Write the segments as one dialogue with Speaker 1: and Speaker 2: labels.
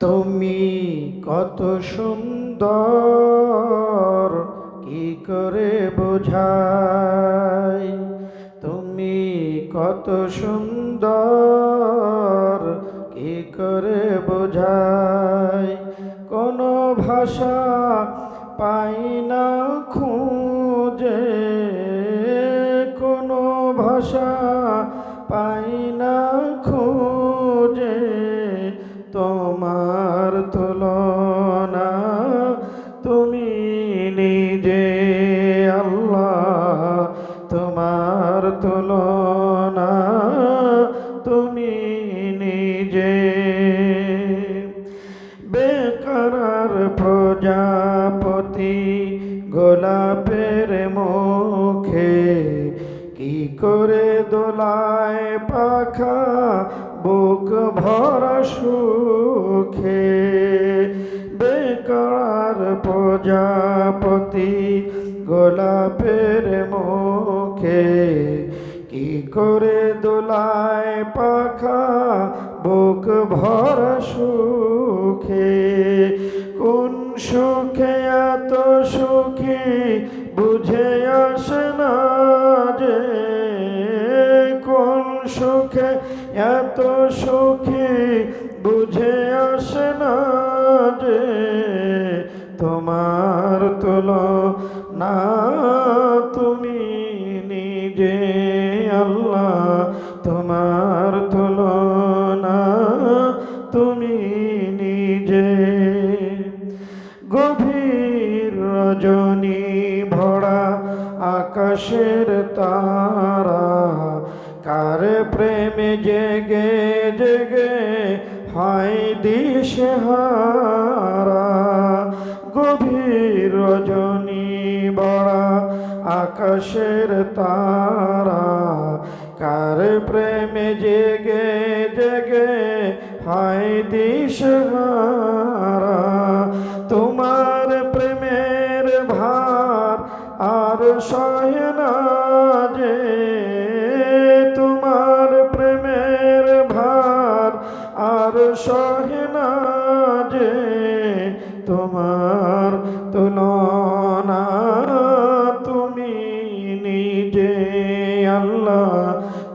Speaker 1: তুমি কত সুন্দর, কি করে বোঝাই? তুমি কত সুন্দর, কি করে বোঝাই? কোনো ভাষা পাই না খুঁজে, কোনো ভাষা পাই না খুঁজে, তোমার তুলনা তুমি নিজে। আল্লাহ, তোমার তুলনা তুমি নিজে। বেকার প্রজাপতি গোলাপের মুখে, কি করে দোলায় পাখা বুক ভরা সুখে। বেকার প্রজাপতি গোলাপের মুখে, কি করে দোলায় পাখা বুক ভরা সুখে। কোন সুখে এত সুখী বুঝে আসে না যে, কোন সুখে এত সুখী বুঝে আসে না যে, তোমার তুলনা তুমি নিজে। আল্লাহ, তোমার তুলনা তুমি নিজে। গভীর রজনী ভরা আকাশের তারা, কার প্রেমে জেগে জেগে হয় দিশেহারা। গভীর রজনী ভরা আকাশের তারা, কার প্রেমে জেগে জেগে হয় দিশেহারা। তোমার প্রেমের ভার আর সহে না যে, তোমার প্রেমের ভার আর সহে না যে, তোমার তুলনা তুমি নিজে। আল্লাহ,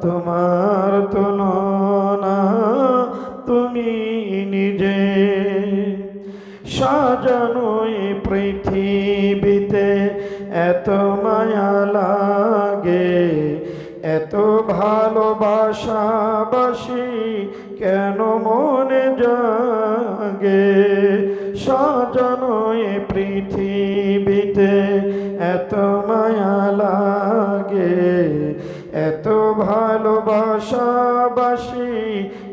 Speaker 1: তোমার তুলনা তুমি নিজে। সাজানো এই পৃথিবীতে এত মায়া লাগে, এত ভালোবাসাবাসি কেন মনে জাগে। সাজানো এই পৃথিবীতে এত মায়া লাগে, এত ভালোবাসাবাসি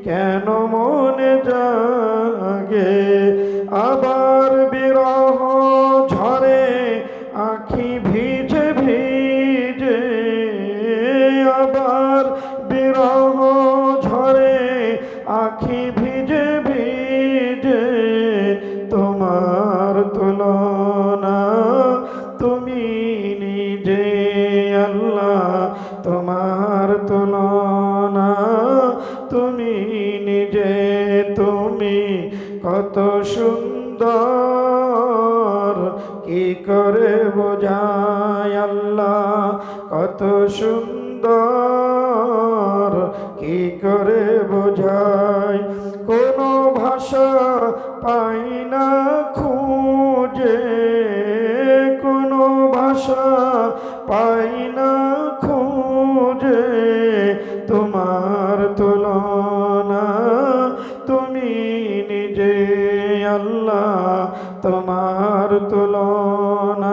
Speaker 1: কেন মনে জাগে। আবার বিরহ ঝরে আখি ভিজে ভিজে, আবার বিরহ ঝরে আখি ভিজে ভিজে, তোমার তুলনা তুমি নিজে। আল্লাহ, তোমার তুলনা তুমি নিজে। তুমি কত সুন্দর, কি করে বোঝাই? আল্লাহ, কত সুন্দর, কি করে বোঝাই? কোনো ভাষা পাই না খুঁজে, কোনো ভাষা পাই না খুঁজে, তোমার তুলনা তুমি নিজে। আল্লাহ, তোমার তুলনা